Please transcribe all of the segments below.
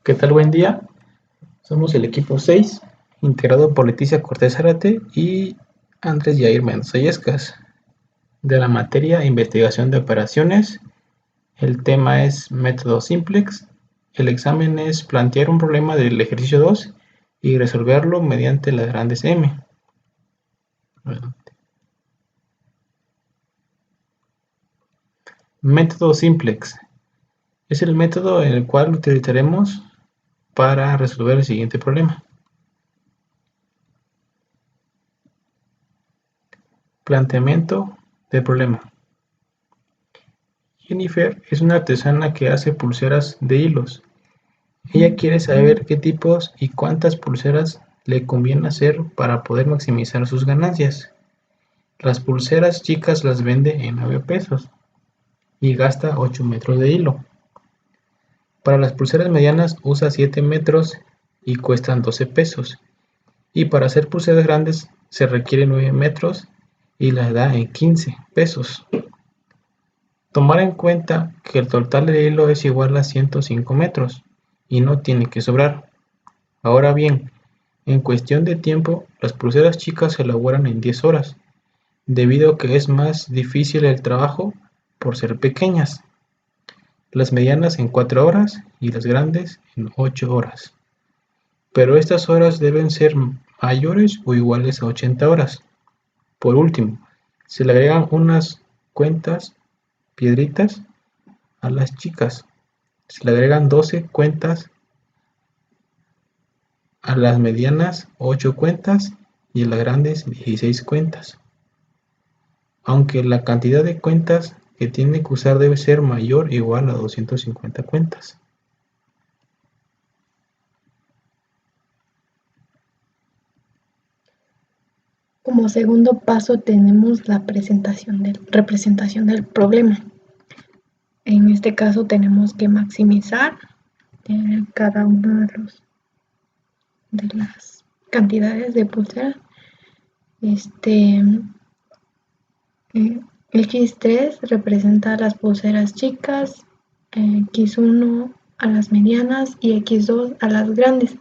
¿Qué tal? Buen día. Somos el equipo 6, integrado por Leticia Cortés Zárate y Andrés Yair Mendoza Yescas, de la materia Investigación de Operaciones. El tema es método simplex. El examen es plantear un problema del ejercicio 2 y resolverlo mediante las grandes M. Método simplex es el método en el cual utilizaremos para resolver el siguiente problema. Planteamiento del problema. Jennifer es una artesana que hace pulseras de hilos. Ella quiere saber qué tipos y cuántas pulseras le conviene hacer para poder maximizar sus ganancias. Las pulseras chicas las vende en 9 pesos y gasta 8 metros de hilo. Para las pulseras medianas usa 7 metros y cuestan 12 pesos. Y para hacer pulseras grandes se requiere 9 metros y las da en 15 pesos. Tomar en cuenta que el total de hilo es igual a 105 metros y no tiene que sobrar. Ahora bien, en cuestión de tiempo, las pulseras chicas se elaboran en 10 horas, debido a que es más difícil el trabajo por ser pequeñas. Las medianas en 4 horas y las grandes en 8 horas. Pero estas horas deben ser mayores o iguales a 80 horas. Por último, se le agregan unas cuentas piedritas a las chicas. Se le agregan 12 cuentas a las medianas, 8 cuentas y a las grandes 16 cuentas. Aunque la cantidad de cuentas que tiene que usar debe ser mayor o igual a 250 cuentas. Como segundo paso tenemos la representación del problema. En este caso tenemos que maximizar cada una de las cantidades de pulseras. X3 representa las pulseras chicas, X1 a las medianas y X2 a las grandes.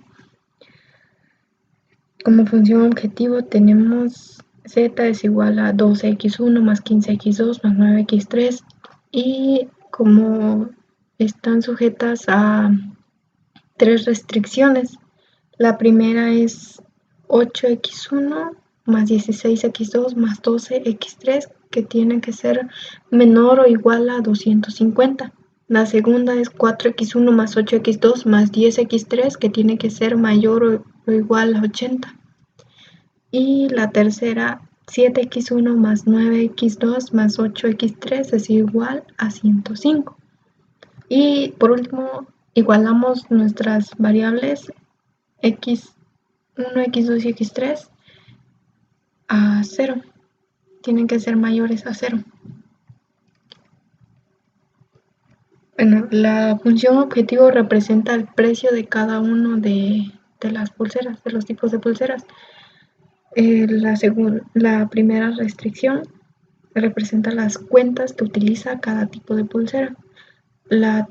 Como función objetivo tenemos Z es igual a 12x1 más 15x2 más 9x3 y como están sujetas a 3 restricciones, la primera es 8x1 más 16x2 más 12x3 que tiene que ser menor o igual a 250. La segunda es 4x1 más 8x2 más 10x3 que tiene que ser mayor o igual a 80. Y la tercera 7x1 más 9x2 más 8x3 es igual a 105. Y por último, igualamos nuestras variables x1, x2 y x3 a 0. Tienen que ser mayores a 0. Bueno, la función objetivo representa el precio de cada uno de las pulseras, de los tipos de pulseras. La primera restricción representa las cuentas que utiliza cada tipo de pulsera. La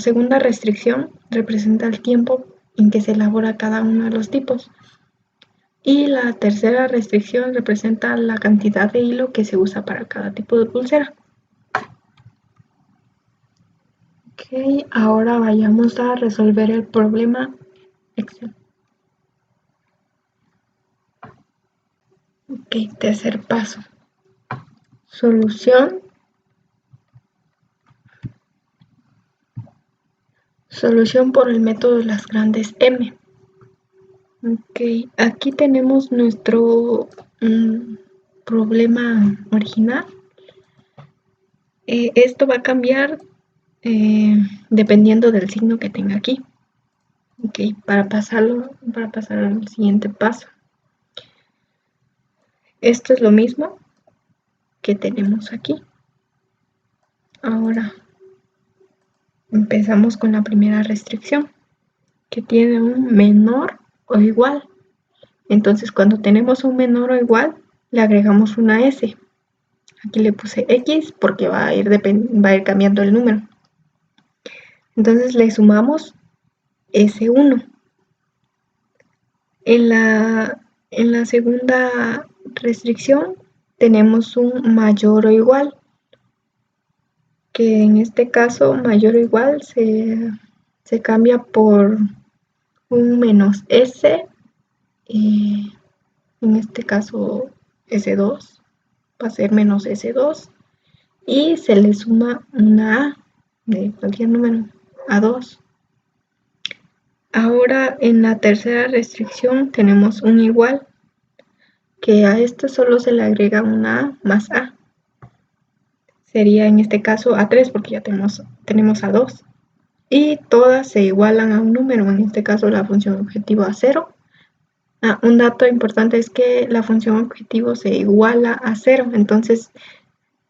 segunda restricción representa el tiempo en que se elabora cada uno de los tipos. Y la tercera restricción representa la cantidad de hilo que se usa para cada tipo de pulsera. Ok, ahora vayamos a resolver el problema Excel. Ok, tercer paso. Solución por el método de las grandes M. Ok, aquí tenemos nuestro problema original. Esto va a cambiar dependiendo del signo que tenga aquí. Ok, para pasar al siguiente paso. Esto es lo mismo que tenemos aquí. Ahora empezamos con la primera restricción, que tiene un menor o igual. Entonces, cuando tenemos un menor o igual, le agregamos una S. Aquí le puse X porque va a ir cambiando el número. Entonces le sumamos S1. En la segunda restricción tenemos un mayor o igual, que en este caso mayor o igual se cambia por un menos S, en este caso S2, va a ser menos S2, y se le suma una A de cualquier número, A2. Ahora en la tercera restricción tenemos un igual, que a esto solo se le agrega una A más A. Sería en este caso A3 porque ya tenemos A2. Y todas se igualan a un número, en este caso la función objetivo a 0. Un dato importante es que la función objetivo se iguala a 0, entonces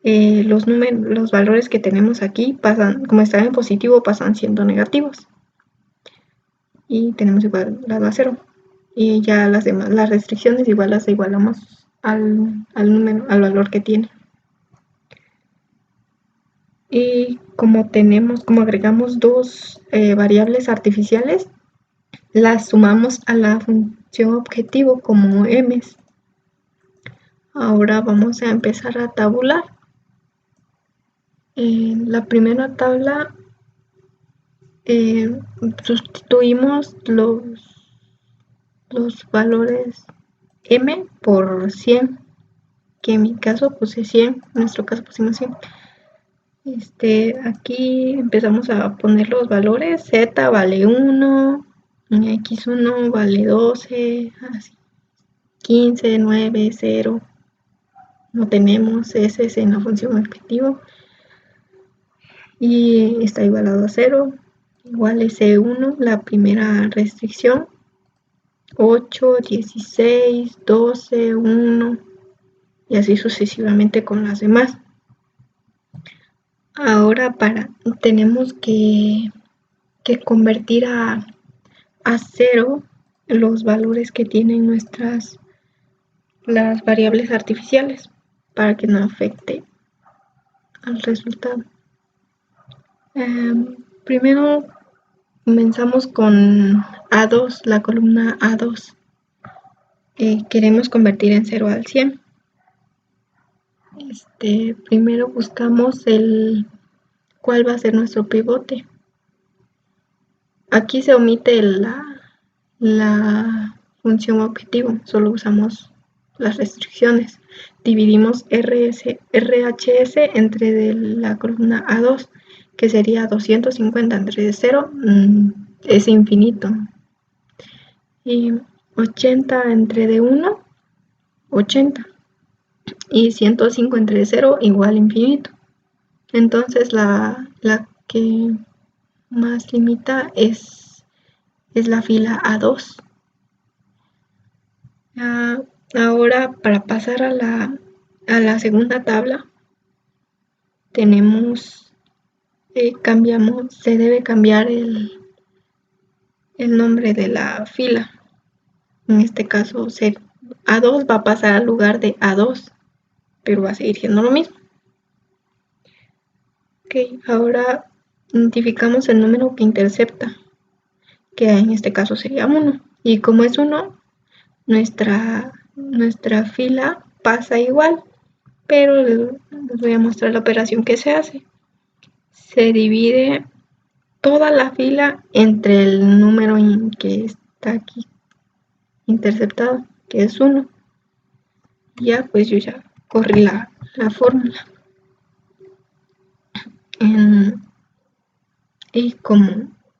los valores que tenemos aquí pasan, como están en positivo, pasan siendo negativos. Y tenemos igualado a 0. Y ya las demás, las restricciones igual las igualamos al número, al valor que tiene. Y como agregamos dos variables artificiales, las sumamos a la función objetivo como m's. Ahora vamos a empezar a tabular. En la primera tabla sustituimos los valores m por 100, que en mi caso puse 100, en nuestro caso pusimos 100. Aquí empezamos a poner los valores. Z vale 1, X1 vale 12, así, 15, 9, 0. No tenemos S en la función objetivo. Y está igualado a 0. Igual S1, la primera restricción. 8, 16, 12, 1. Y así sucesivamente con las demás. Ahora tenemos que convertir a 0 los valores que tienen las variables artificiales para que no afecte al resultado. Primero comenzamos con A2, la columna A2. Queremos convertir en 0 al 100. Primero buscamos cuál va a ser nuestro pivote. Aquí se omite la función objetivo, solo usamos las restricciones. Dividimos RHS entre la columna A2, que sería 250 entre 0, es infinito. Y 80 entre D1, 80. Y 105 entre 0 igual infinito. Entonces la que más limita es la fila A2. Ahora para pasar a la segunda tabla tenemos se debe cambiar el nombre de la fila. En este caso A2 va a pasar al lugar de A2, pero va a seguir siendo lo mismo. Ahora identificamos el número que intercepta, que en este caso sería 1. Y como es 1, nuestra fila pasa igual, pero les voy a mostrar la operación que se hace. Se divide toda la fila entre el número que está aquí interceptado, que es 1. Ya pues yo ya corrí la fórmula.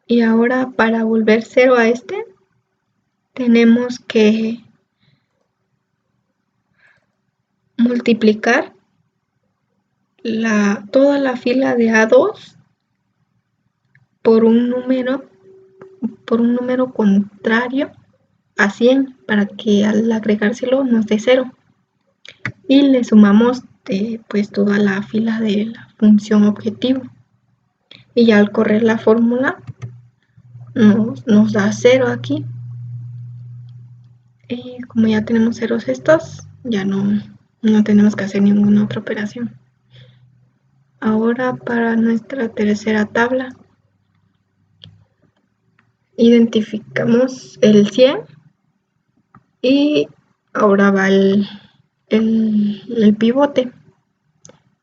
Y ahora para volver 0 a tenemos que multiplicar toda la fila de A2 por un número contrario a 100 para que al agregárselo nos dé 0. Y le sumamos pues toda la fila de la función objetivo. Y ya al correr la fórmula nos da 0 aquí. Y como ya tenemos ceros estos, ya no tenemos que hacer ninguna otra operación. Ahora para nuestra tercera tabla Identificamos el 100 y ahora va el pivote.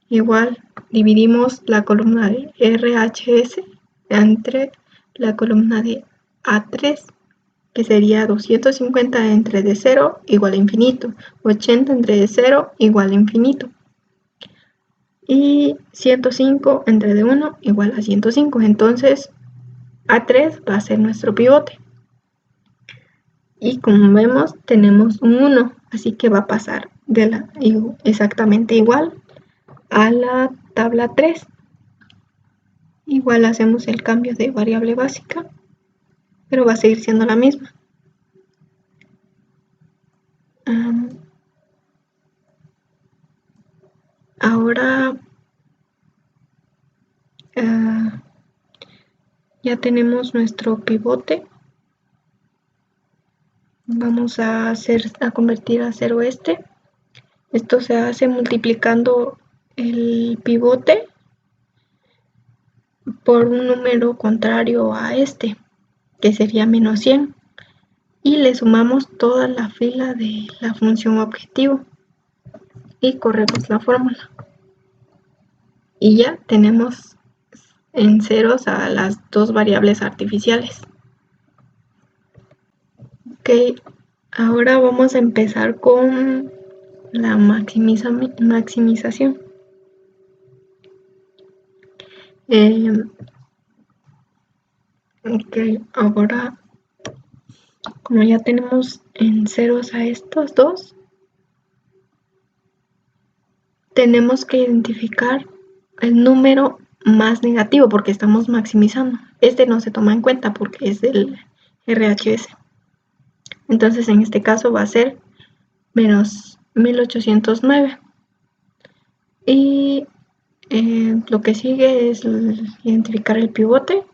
Igual dividimos la columna de RHS entre la columna de A3, que sería 250 entre de 0 igual a infinito, 80 entre de 0 igual a infinito, y 105 entre de 1 igual a 105. Entonces A3 va a ser nuestro pivote. Y como vemos, tenemos un 1, así que va a pasar exactamente igual a la tabla 3. Igual hacemos el cambio de variable básica, pero va a seguir siendo la misma. Ahora ya tenemos nuestro pivote. Vamos a convertir a 0 este. Esto se hace multiplicando el pivote por un número contrario a este, que sería menos 100, y le sumamos toda la fila de la función objetivo y corremos la fórmula. Y ya tenemos en ceros a las dos variables artificiales. Ok, ahora vamos a empezar con la maximización. Ok, ahora como ya tenemos en ceros a estos dos, tenemos que identificar el número más negativo porque estamos maximizando. Este no se toma en cuenta porque es del RHS. Entonces en este caso va a ser menos 1809. Y lo que sigue es identificar el pivote.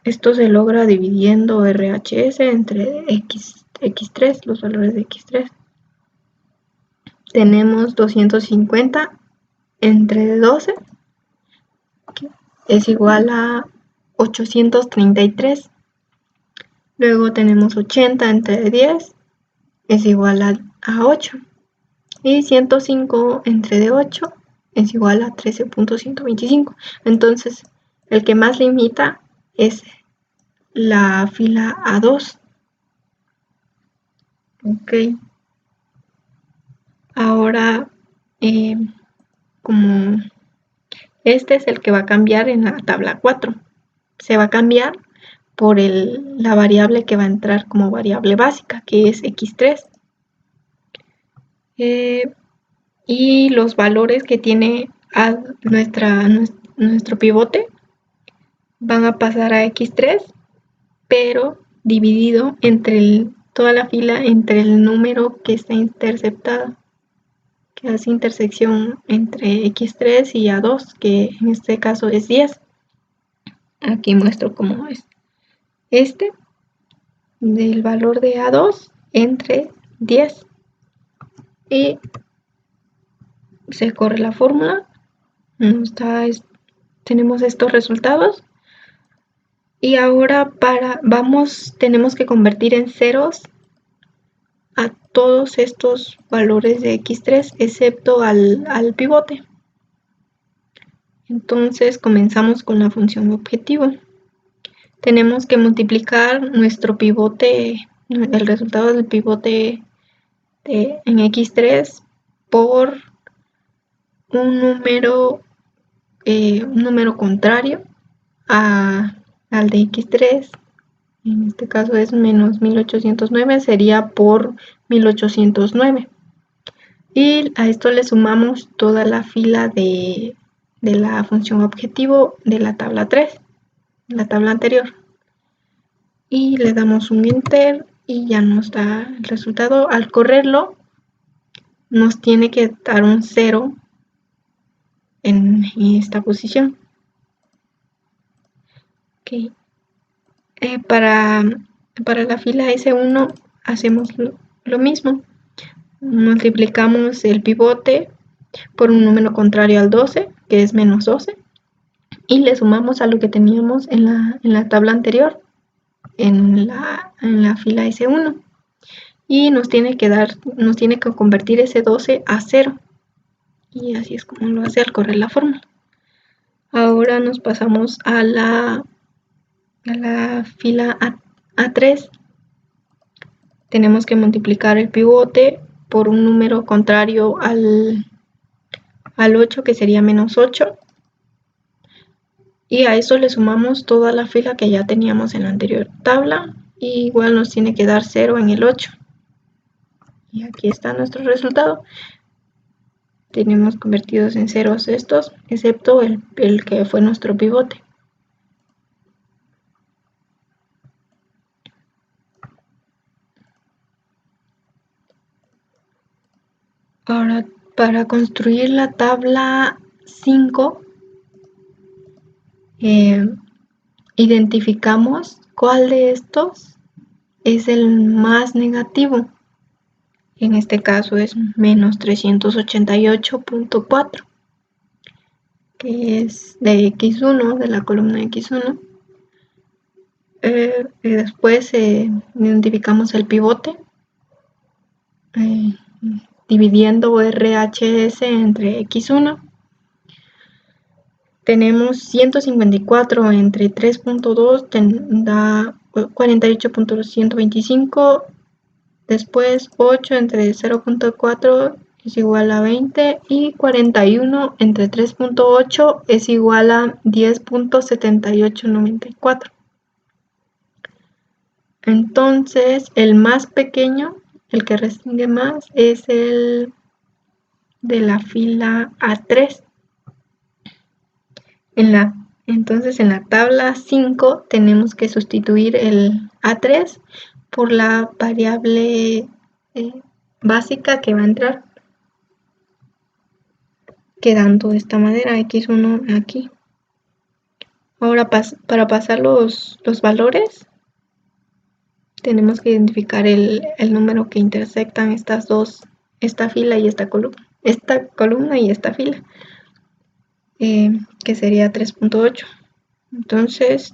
Esto se logra dividiendo RHS entre X3, los valores de X3. Tenemos 250 entre 12, que es igual a 833. Luego tenemos 80 entre 10, es igual a 8. Y 105 entre de 8 es igual a 13.125. Entonces, el que más limita es la fila A2. Ok. Ahora, como este es el que va a cambiar en la tabla 4, se va a cambiar por la variable que va a entrar como variable básica, que es X3. Y los valores que tiene nuestro pivote van a pasar a X3, pero dividido entre toda la fila entre el número que está interceptado, que hace intersección entre X3 y A2, que en este caso es 10. Aquí muestro cómo es este del valor de A2 entre 10 y se corre la fórmula. Tenemos estos resultados y ahora tenemos que convertir en ceros a todos estos valores de X3 excepto al pivote. Entonces comenzamos con la función objetivo. Tenemos que multiplicar nuestro pivote, el resultado del pivote en X3 por un número contrario al de X3. En este caso es menos 1809, sería por 1809. Y a esto le sumamos toda la fila de la función objetivo de la tabla 3, la tabla anterior. Y le damos un enter y ya nos da el resultado. Al correrlo, nos tiene que dar un 0 en esta posición. Okay. Para la fila S1 hacemos lo mismo. Multiplicamos el pivote por un número contrario al 12, que es menos 12. y le sumamos a lo que teníamos en la tabla anterior, en la fila S1. Y nos tiene que convertir ese 12 a 0. Y así es como lo hace al correr la fórmula. Ahora nos pasamos a la fila A3. Tenemos que multiplicar el pivote por un número contrario al 8, que sería menos 8. Y a eso le sumamos toda la fila que ya teníamos en la anterior tabla. Y igual nos tiene que dar 0 en el 8. Y aquí está nuestro resultado. Tenemos convertidos en ceros estos, excepto el que fue nuestro pivote. Ahora, para construir la tabla 5, identificamos cuál de estos es el más negativo. En este caso es menos 388.4, que es de X1, de la columna X1. Y después identificamos el pivote, dividiendo RHS entre X1. Tenemos 154 entre 3.2 da 48.125. Después 8 entre 0.4 es igual a 20 y 41 entre 3.8 es igual a 10.7894. Entonces el más pequeño, el que restringe más, es el de la fila A3. Entonces en la tabla 5 tenemos que sustituir el A3 por la variable básica que va a entrar, quedando de esta manera X1 aquí. Ahora para pasar los valores tenemos que identificar el número que intersectan estas dos, esta fila y esta columna y esta fila, que sería 3.8. Entonces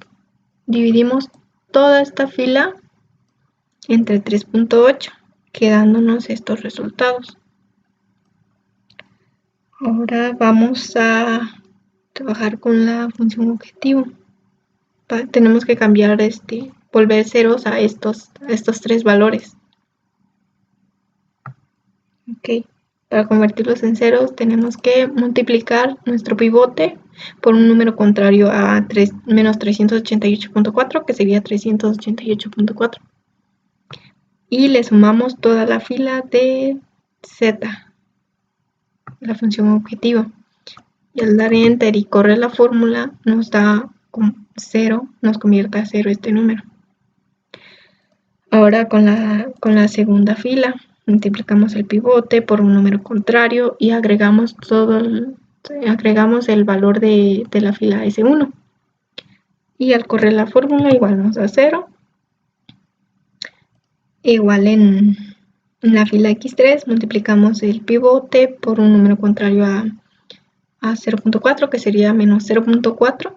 dividimos toda esta fila entre 3.8, quedándonos estos resultados. Ahora vamos a trabajar con la función objetivo. Tenemos que cambiar volver ceros a estos tres valores. Ok. Para convertirlos en ceros tenemos que multiplicar nuestro pivote por un número contrario a menos 388.4, que sería 388.4. Y le sumamos toda la fila de z, la función objetivo. Y al dar enter y correr la fórmula nos da 0, nos convierte a 0 este número. Ahora con la segunda fila multiplicamos el pivote por un número contrario y agregamos el valor de la fila S1. Y al correr la fórmula igual nos da 0. Igual en la fila X3 multiplicamos el pivote por un número contrario a 0.4, que sería menos 0.4.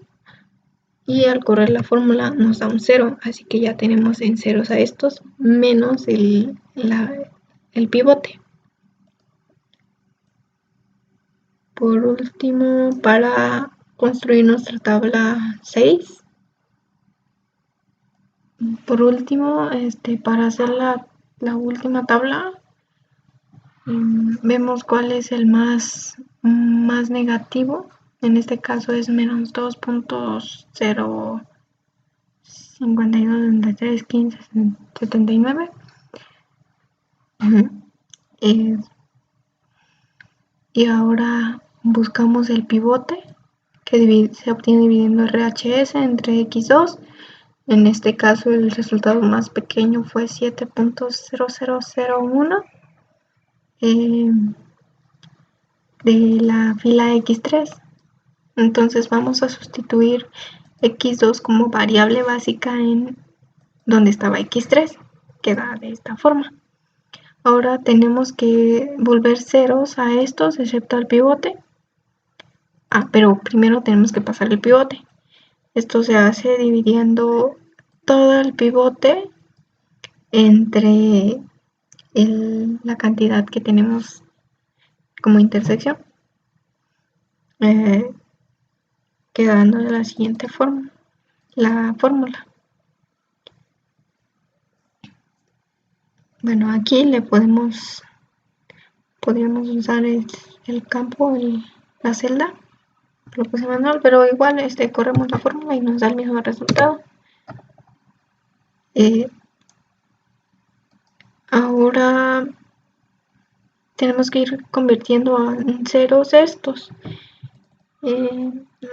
Y al correr la fórmula nos da un 0, así que ya tenemos en ceros a estos, menos el pivote. Por último, para construir nuestra tabla 6, para hacer la última tabla, vemos cuál es el más negativo. En este caso es menos 2.052.93.15.79. Y ahora buscamos el pivote, que se obtiene dividiendo RHS entre X2. En este caso el resultado más pequeño fue 7.0001 de la fila X3. Entonces vamos a sustituir X2 como variable básica en donde estaba X3, queda de esta forma. Ahora tenemos que volver ceros a estos, excepto al pivote, pero primero tenemos que pasar el pivote. Esto se hace dividiendo todo el pivote entre la cantidad que tenemos como intersección, quedando de la siguiente forma, la fórmula. Bueno, aquí podríamos usar el campo, la celda, lo puse manual, pero igual corremos la fórmula y nos da el mismo resultado. Ahora tenemos que ir convirtiendo en ceros estos.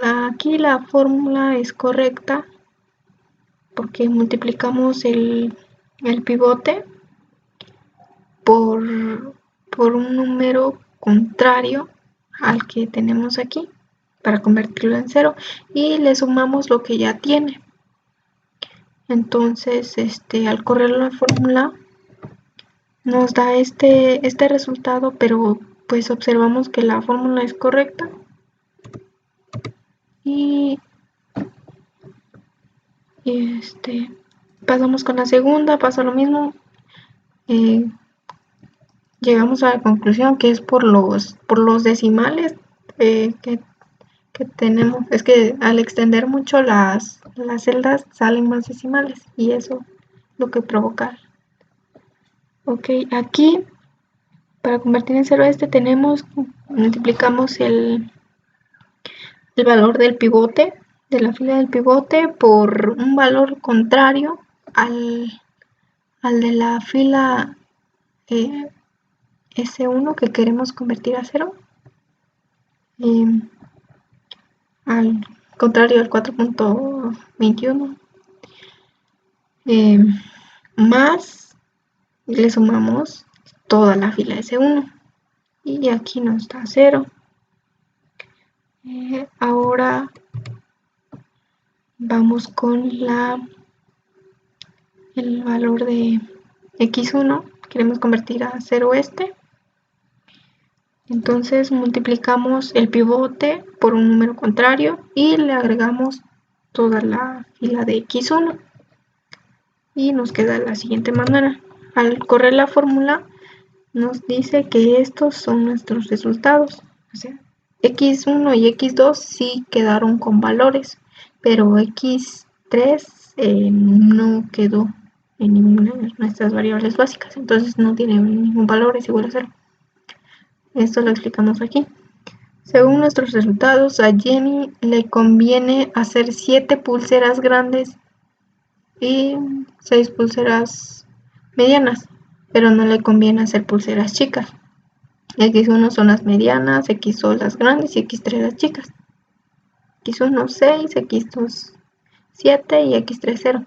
Aquí la fórmula es correcta porque multiplicamos el pivote por un número contrario al que tenemos aquí para convertirlo en cero y le sumamos lo que ya tiene. Entonces, al correr la fórmula nos da este resultado, pero pues observamos que la fórmula es correcta y pasamos con la segunda, pasa lo mismo. Llegamos a la conclusión que es por los decimales que tenemos. Es que al extender mucho las celdas salen más decimales y eso lo que provoca. Ok, aquí para convertir en cero multiplicamos el valor del pivote, de la fila del pivote, por un valor contrario al de la fila S1 que queremos convertir a cero. Al contrario al 4.21, más le sumamos toda la fila S1 y aquí nos da 0. Ahora vamos con el valor de x1, queremos convertir a 0 entonces multiplicamos el pivote por un número contrario y le agregamos toda la fila de x1 y nos queda de la siguiente manera. Al correr la fórmula nos dice que estos son nuestros resultados, o sea, x1 y x2 sí quedaron con valores, pero x3 no quedó en ninguna de nuestras variables básicas, entonces no tiene ningún valor, es igual a 0. Esto lo explicamos aquí. Según nuestros resultados, a Jenny le conviene hacer 7 pulseras grandes y 6 pulseras medianas, pero no le conviene hacer pulseras chicas. X1 son las medianas, X son las grandes y X3 las chicas. X1 6, X2 7 y X3 0.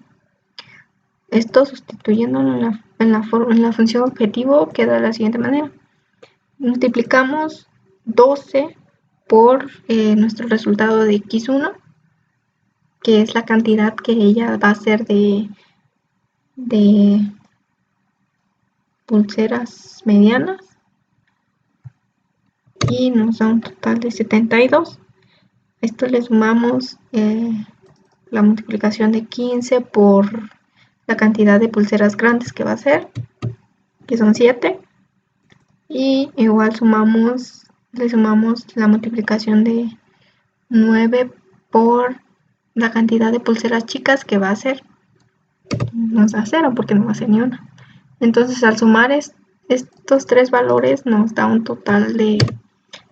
Esto sustituyéndolo en la función objetivo queda de la siguiente manera. Multiplicamos 12 por nuestro resultado de X1, que es la cantidad que ella va a hacer de pulseras medianas, y nos da un total de 72. Esto le sumamos la multiplicación de 15 por la cantidad de pulseras grandes que va a ser, que son 7, y igual le sumamos la multiplicación de 9 por la cantidad de pulseras chicas que va a ser, nos da 0 porque no va a ser ni una. Entonces al sumar estos tres valores nos da un total de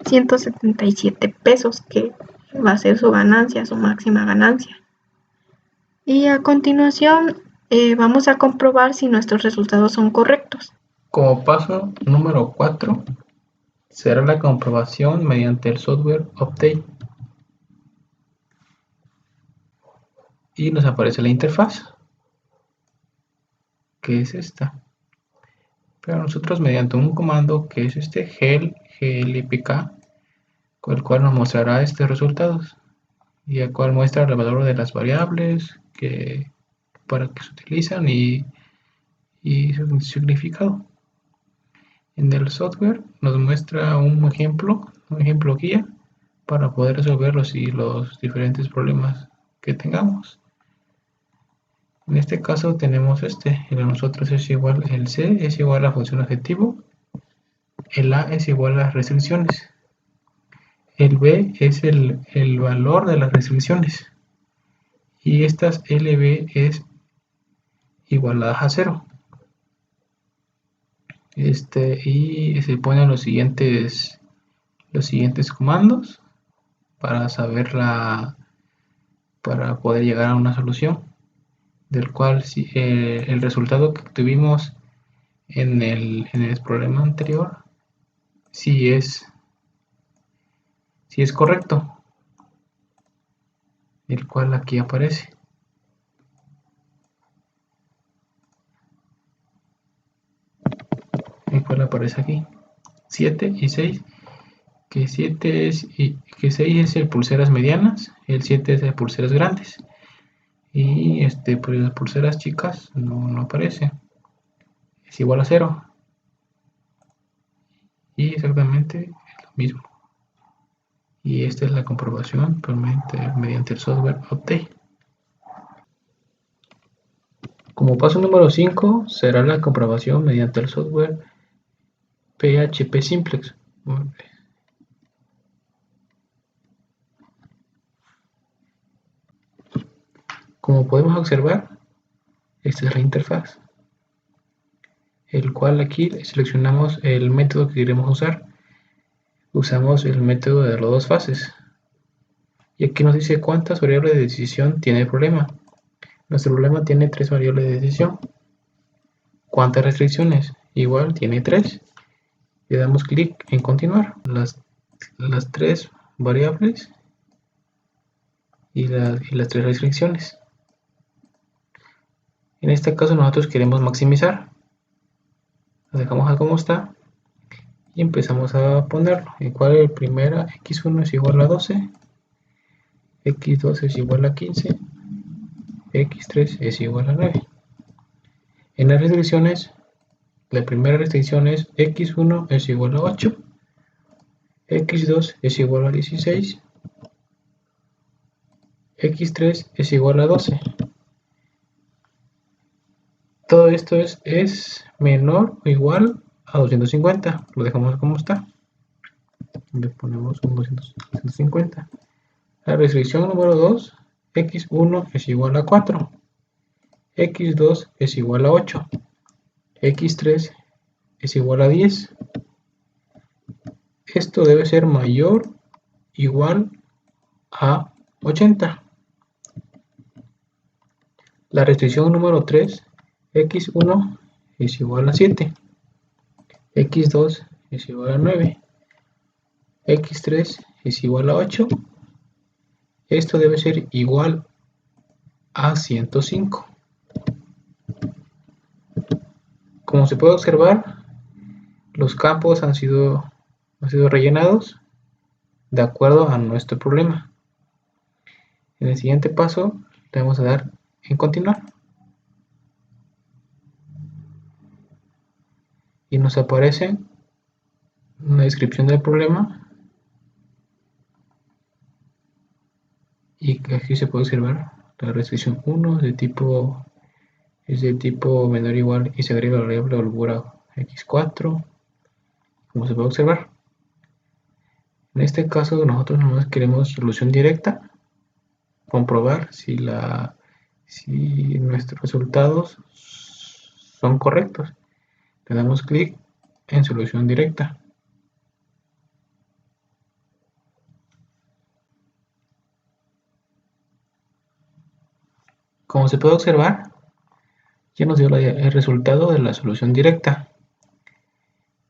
177 pesos, que va a ser su ganancia, su máxima ganancia. Y a continuación vamos a comprobar si nuestros resultados son correctos. Como paso número 4, será la comprobación mediante el software update. Y nos aparece la interfaz, que es esta. Pero nosotros mediante un comando que es glpk, con el cual nos mostrará estos resultados y el cual muestra el valor de las variables para que se utilizan y su significado. En el software nos muestra un ejemplo guía para poder resolver los diferentes problemas que tengamos. En este caso tenemos el de nosotros es igual, el C es igual a la función objetivo, el A es igual a las restricciones, el B es el valor de las restricciones y estas LB es igualadas a 0. Y se ponen los siguientes comandos para para poder llegar a una solución, del cual el resultado que obtuvimos en el problema anterior sí es correcto, el cual aquí aparece. El cual aparece aquí. 7 y 6. Que 7 es que 6 es el pulseras medianas, el 7 es el pulseras grandes. Y pues las pulseras chicas no aparece. Es igual a 0. Y exactamente es lo mismo. Y esta es la comprobación mediante el software Optane. Como paso número 5 será la comprobación mediante el software PHP Simplex. Como podemos observar, esta es la interfaz, el cual aquí seleccionamos el método que queremos usar. Usamos el método de las dos fases. Y aquí nos dice cuántas variables de decisión tiene el problema. Nuestro problema tiene 3 variables de decisión. ¿Cuántas restricciones? Igual tiene 3. Le damos clic en continuar. Las 3 variables y las 3 restricciones. En este caso nosotros queremos maximizar. Lo dejamos como está y empezamos a ponerlo. En cual el primera x1 es igual a 12, x2 es igual a 15, x3 es igual a 9. En las restricciones, la primera restricción es x1 es igual a 8, x2 es igual a 16, x3 es igual a 12. Todo esto es menor o igual a 250. Lo dejamos como está. Le ponemos un 250. La restricción número 2, x1 es igual a 4, x2 es igual a 8, x3 es igual a 10. Esto debe ser mayor o igual a 80. La restricción número 3, x1 es igual a 7, x2 es igual a 9, x3 es igual a 8. Esto debe ser igual a 105. Como se puede observar, los campos han sido rellenados de acuerdo a nuestro problema. En el siguiente paso le vamos a dar en continuar. Y nos aparece una descripción del problema. Y aquí se puede observar la restricción 1 es de tipo menor o igual y se agrega la variable holgura x4, como se puede observar. En este caso nosotros nomás queremos solución directa, comprobar si nuestros resultados son correctos. Le damos clic en solución directa. Como se puede observar, ya nos dio el resultado de la solución directa.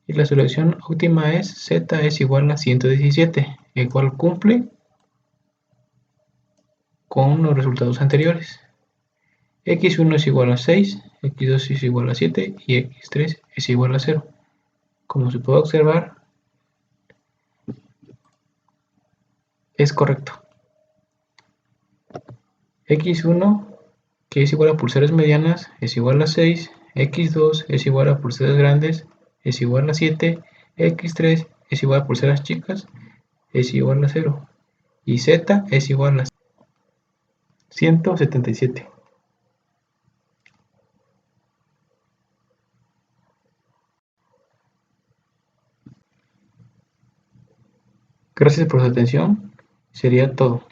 Y la solución óptima es z es igual a 117, el cual cumple con los resultados anteriores. x1 es igual a 6, x2 es igual a 7 y x3 es igual a 0. Como se puede observar, es correcto. x1, que es igual a pulseras medianas, es igual a 6, x2 es igual a pulseras grandes, es igual a 7, x3 es igual a pulseras chicas, es igual a 0 y z es igual a 177. Gracias por su atención. Sería todo.